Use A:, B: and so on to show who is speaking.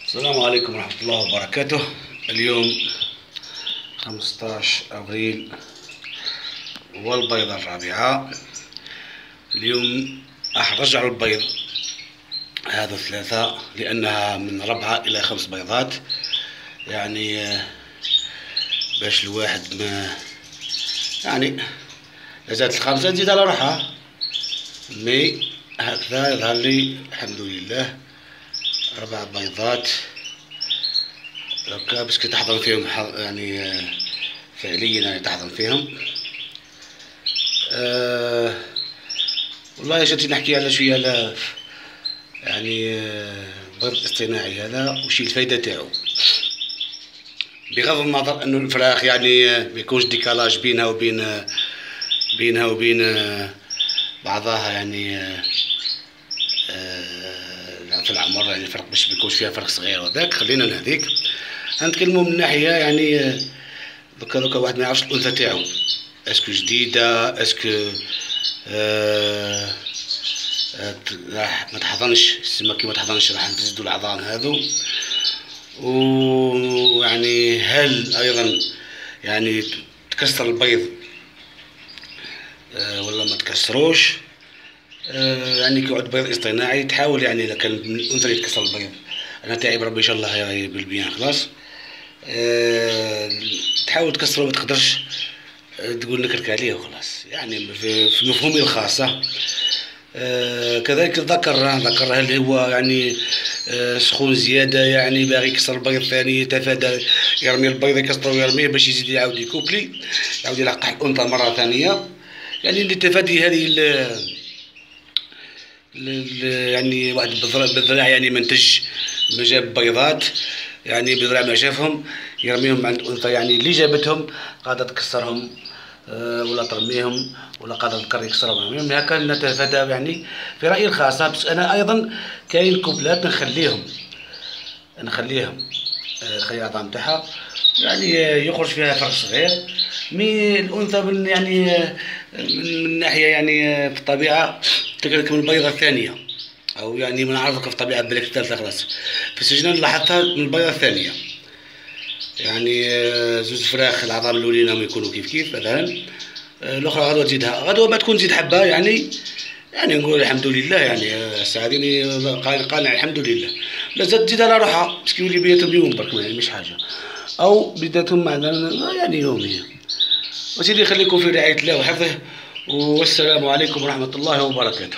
A: السلام عليكم ورحمة الله وبركاته. اليوم 15 أبريل والبيضة الرابعة. اليوم راح نرجع البيض هذا 3 لأنها من 4 إلى 5 بيضات، يعني باش الواحد ما يعني إذا زادت 5 نزيد على روحها. مي هكذا يظهر لي الحمد لله 4 بيضات هكا باش تحضن فيهم، يعني فعليا يعني تحضن فيهم. والله جاتني نحكي على شويه على يعني البيض الاصطناعي هذا وشي الفايده تاعو، بغض النظر انه الفراخ يعني ما يكونش ديكالاج بينها وبين بعضها، يعني في العمر، يعني الفرق باش بيكونش فيها فرق صغير وذاك. خلينا لهذيك نتكلموا من ناحيه يعني دوكا واحد ما يعرفش الانثى تاعو اسكو جديده، اسكو راح ما تحضنش السما كي ما تحضنش راح نزيدوا العظام هذو، ويعني هل ايضا يعني تكسر البيض ولا ما تكسروش. يعني كي يعود بيض اصطناعي تحاول، يعني اذا كان من الانثى اللي يتكسر البيض، انا تاعي بربي ان شاء الله راهي بالبيان خلاص، تحاول تكسره، ما تقدرش تقول نكرك عليه وخلاص، يعني في مفهومي الخاصة. كذلك الذكر هل هو يعني سخون زيادة، يعني باغي يكسر البيض الثاني، يتفادى يرمي البيض يكسره ويرميه باش يزيد يعاود يكوبلي، يعاود يلقح الأنثى مرة ثانية، يعني لتفادي هذه يعني واحد بالذراع يعني منتج ما جاب بيضات، يعني بذراع ما شافهم يرميهم عند الأنثى، يعني اللي جابتهم قاعدة تكسرهم ولا ترميهم، ولا قاعدة الذكر يكسرهم. المهم هكا نتفادى، يعني في رأيي الخاص. بس أنا أيضا كاين كوبلات نخليهم خلي العظام تاعها يعني يخرج فيها فرق صغير. مي الأنثى يعني من ناحية يعني في الطبيعة تقلك من البيضة الثانية، أو يعني ما نعرفك في الطبيعة بالك الثالثة خلاص، في السجن لاحظتها من البيضة الثانية، يعني زوج فراخ العظام الأولين هم يكونوا كيف مثلا، الأخرى غدوة تزيدها، غدوة ما تكون تزيد حبة، يعني نقول الحمد لله، يعني ساعديني قانع الحمد لله. لا زاد تزيد على روحها باسكو يولي بيتهم يوم برك، يعني مش حاجة، أو بداتهم معنا يعني يوميا. وسيدي خليكم في رعاية الله وحفظه، والسلام عليكم ورحمة الله وبركاته.